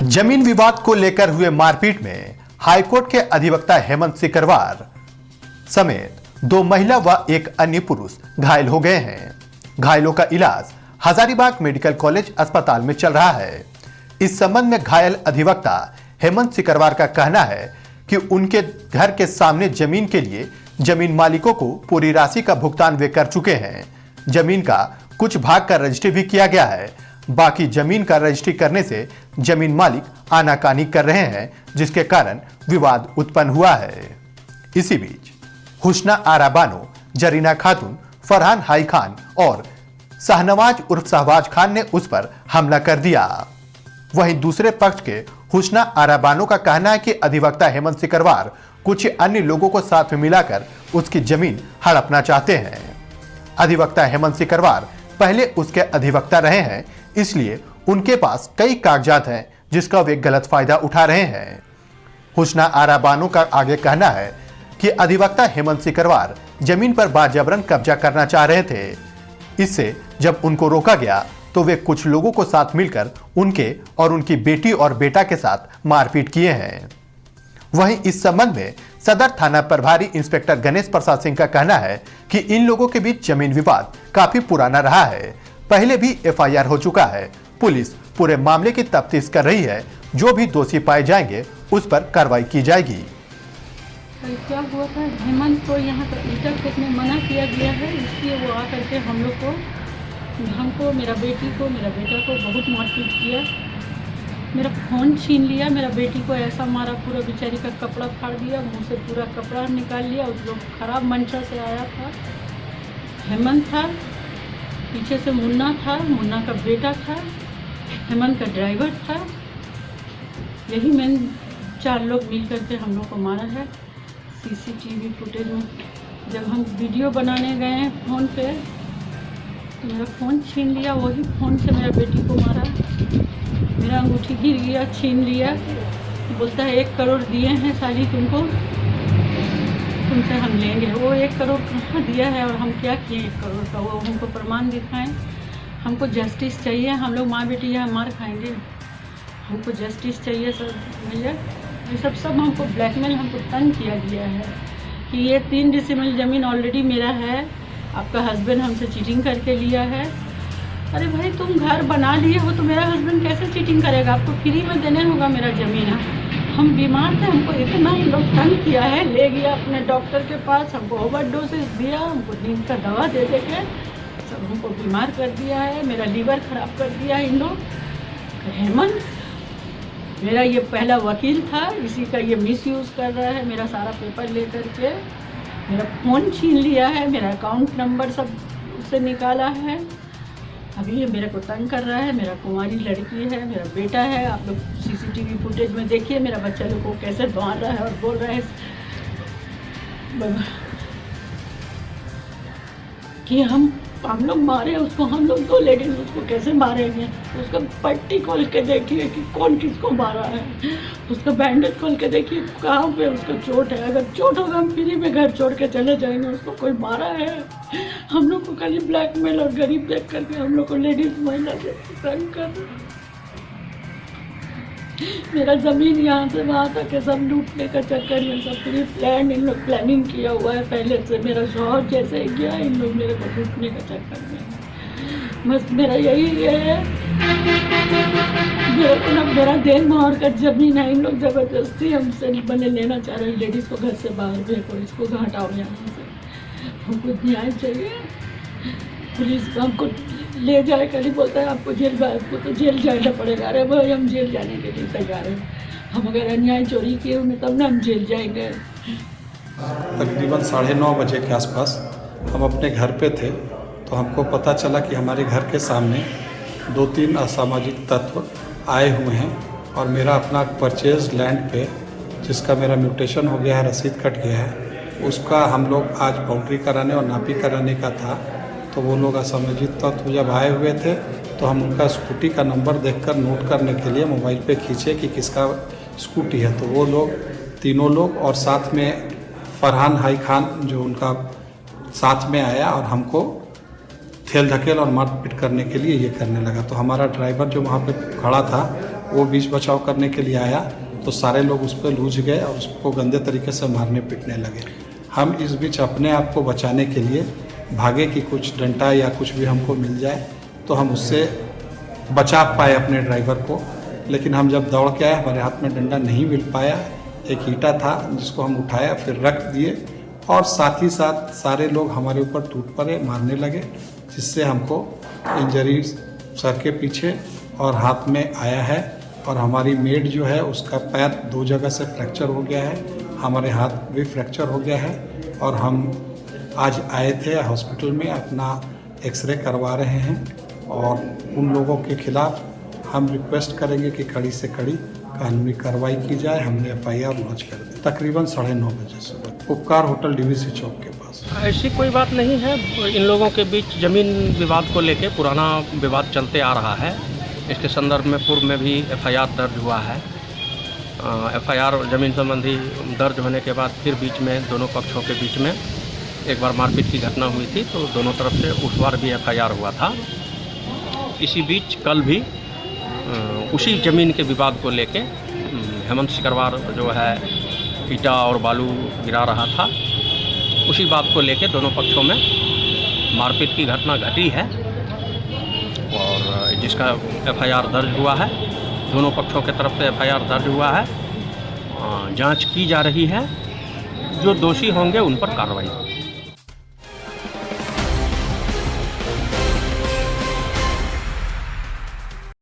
जमीन विवाद को लेकर हुए मारपीट में हाईकोर्ट के अधिवक्ता हेमंत सिकरवार समेत 2 महिला व एक अन्य पुरुष घायल हो गए हैं। घायलों का इलाज हजारीबाग मेडिकल कॉलेज अस्पताल में चल रहा है। इस संबंध में घायल अधिवक्ता हेमंत सिकरवार का कहना है कि उनके घर के सामने जमीन के लिए जमीन मालिकों को पूरी राशि का भुगतान वे कर चुके हैं। जमीन का कुछ भाग का रजिस्ट्री भी किया गया है। बाकी जमीन का रजिस्ट्री करने से जमीन मालिक आनाकानी कर रहे हैं, जिसके कारण विवाद उत्पन्न हुआ है। इसी बीच हुस्ना आरा बानो, जरीना खातून, फरहान हाई खान और शाहनवाज उर्फ शहबाज खान ने उस पर हमला कर दिया। वहीं दूसरे पक्ष के हुस्ना आरा बानो का कहना है कि अधिवक्ता हेमंत सिकरवार कुछ अन्य लोगों को साथ में मिलाकर उसकी जमीन हड़पना चाहते हैं। अधिवक्ता हेमंत सिकरवार पहले उसके अधिवक्ता रहे हैं, इसलिए उनके पास कई कागजात हैं जिसका वे गलत फायदा उठा रहे हैं। हुस्ना आरा बानो का आगे कहना है कि अधिवक्ता हेमंत सिकरवार जमीन पर बाजबरन कब्जा करना चाह रहे थे। इससे जब उनको रोका गया तो वे कुछ लोगों को साथ मिलकर उनके और उनकी बेटी और बेटा के साथ मारपीट किए हैं। वहीं इस संबंध में सदर थाना प्रभारी इंस्पेक्टर गणेश प्रसाद सिंह का कहना है कि इन लोगों के बीच जमीन विवाद काफी पुराना रहा है। पहले भी एफआईआर हो चुका है। पुलिस पूरे मामले की तफ्तीश कर रही है। जो भी दोषी पाए जाएंगे उस पर कार्रवाई की जाएगी। कल क्या हुआ था, हेमंत को यहाँ पर ईंटा फेंकने मना किया गया है, इसलिए वो आकर के हम लोग को, हमको, मेरा बेटी को, मेरा बेटा को बहुत मारपीट किया। मेरा फ़ोन छीन लिया, मेरा बेटी को ऐसा मारा, पूरा बेचारी का कपड़ा फाड़ दिया, मुंह से पूरा कपड़ा निकाल लिया। उस लोग खराब मंशा से आया था। हेमंत था, पीछे से मुन्ना था, मुन्ना का बेटा था, हेमंत का ड्राइवर था। यही मैंने 4 लोग मिल करके हम लोग को मारा है। सीसीटीवी फुटेज में जब हम वीडियो बनाने गए फ़ोन पे तो मेरा फ़ोन छीन लिया। वही फ़ोन से मेरा बेटी को मारा। मेरा अंगूठी गिर गया, छीन लिया। बोलता है 1 करोड़ दिए हैं साली तुमको, तुमसे हम लेंगे। वो 1 करोड़ कहाँ दिया है और हम क्या किए 1 करोड़ का, वो हमको प्रमाण दिखाएं। हमको जस्टिस चाहिए। हम लोग माँ बेटी यहाँ मार खाएंगे। हमको जस्टिस चाहिए सर भैया। ये सब हमको ब्लैकमेल, हमको तंग किया गया है कि ये 3 डिसिमल ज़मीन ऑलरेडी मेरा है, आपका हस्बैंड हमसे चीटिंग करके लिया है। अरे भाई तुम घर बना लिए हो तो मेरा हस्बैंड कैसे चीटिंग करेगा? आपको फ्री में देने होगा मेरा ज़मीन। हम बीमार थे, हमको इतना इन लोग तंग किया है। ले गया अपने डॉक्टर के पास, हमको ओवरडोसेस दिया, हमको नींद का दवा दे दे के सब हमको बीमार कर दिया है। मेरा लीवर ख़राब कर दिया इन लोग। हेमंत मेरा ये पहला वकील था, इसी का ये मिसयूज़ कर रहा है। मेरा सारा पेपर ले करके मेरा फ़ोन छीन लिया है, मेरा अकाउंट नंबर सब उससे निकाला है। अभी ये मेरे को तंग कर रहा है। मेरा कुंवारी लड़की है, मेरा बेटा है। आप लोग सीसीटीवी फुटेज में देखिए मेरा बच्चा लोग को कैसे मार रहा है और बोल रहा है कि हम लोग मारे उसको। हम लोग 2 लेडीज उसको कैसे मारेंगे? उसका पट्टी खोल के देखिए कि कौन किसको मारा है। उसका बैंडेज खोल के देखिए कहाँ पे उसका चोट है। अगर चोट होगा हम फ्री में घर छोड़ के चले जाएंगे। उसको कोई मारा है? हम लोग को खाली ब्लैकमेल और गरीब देख करके हम लोग को लेडीज महिला से तंग कर रहे हैं। मेरा ज़मीन यहाँ से वहाँ तक है सब लूटने का चक्कर में, सब पूरी प्लान इन लोग प्लानिंग किया हुआ है पहले से। मेरा शौहर जैसे ही गया इन लोग मेरे को लूटने का चक्कर में। बस मेरा यही है, मेरे को ना मेरा देन मोहर का ज़मीन है। इन लोग ज़बरदस्ती हमसे बने लेना चाह रहे हैं। लेडीज़ को घर से बाहर भेजो, इसको हटाओ यहाँ से। हमको न्याय चाहिए। पुलिस हमको ले जाए, कल बोलता है आपको आपको तो जेल जाना पड़ेगा। अरे भाई हम जेल जाने के लिए तैयार हैं। हम अगर अन्याय चोरी किए होंगे तब ना हम जेल जाएंगे। तकरीबन 9:30 बजे के आसपास हम अपने घर पे थे तो हमको पता चला कि हमारे घर के सामने 2-3 असामाजिक तत्व आए हुए हैं और मेरा अपना परचेज लैंड पे, जिसका मेरा म्यूटेशन हो गया है, रसीद कट गया है, उसका हम लोग आज बाउंड्री कराने और नापी कराने का था। तो वो लोग असामाजिक तत्व जब आए हुए थे तो हम उनका स्कूटी का नंबर देखकर नोट करने के लिए मोबाइल पे खींचे कि किसका स्कूटी है। तो वो लोग 3 लोग और साथ में फरहान हाई खान जो उनका साथ में आया और हमको ठेल धकेल और मारपीट करने के लिए ये करने लगा। तो हमारा ड्राइवर जो वहाँ पे खड़ा था वो बीच बचाव करने के लिए आया तो सारे लोग उस पर लूझ गए और उसको गंदे तरीके से मारने पीटने लगे। हम इस बीच अपने आप को बचाने के लिए भागे कि कुछ डंडा या कुछ भी हमको मिल जाए तो हम उससे बचा पाए अपने ड्राइवर को। लेकिन हम जब दौड़ के आए हमारे हाथ में डंडा नहीं मिल पाया। एक ईंटा था जिसको हम उठाया फिर रख दिए और साथ ही साथ सारे लोग हमारे ऊपर टूट पड़े, मारने लगे, जिससे हमको इंजरी सर के पीछे और हाथ में आया है। और हमारी मेड जो है उसका पैर 2 जगह से फ्रैक्चर हो गया है, हमारे हाथ भी फ्रैक्चर हो गया है। और हम आज आए थे हॉस्पिटल में अपना एक्सरे करवा रहे हैं और उन लोगों के खिलाफ हम रिक्वेस्ट करेंगे कि कड़ी से कड़ी कानूनी कार्रवाई की जाए। हमने FIR लॉन्च कर दी तकरीबन 9:30 बजे सुबह उपकार होटल DVC चौक के पास। ऐसी कोई बात नहीं है। इन लोगों के बीच ज़मीन विवाद को लेके पुराना विवाद चलते आ रहा है। इसके संदर्भ में पूर्व में भी FIR दर्ज हुआ है। FIR ज़मीन संबंधी दर्ज होने के बाद फिर बीच में दोनों पक्षों के बीच में एक बार मारपीट की घटना हुई थी तो दोनों तरफ से उस बार भी FIR हुआ था। इसी बीच कल भी उसी ज़मीन के विवाद को लेके हेमंत सिकरवार जो है ईटा और बालू गिरा रहा था, उसी बात को लेके दोनों पक्षों में मारपीट की घटना घटी है और जिसका FIR दर्ज हुआ है। दोनों पक्षों के तरफ से FIR दर्ज हुआ है। जांच की जा रही है। जो दोषी होंगे उन पर कार्रवाई होगी।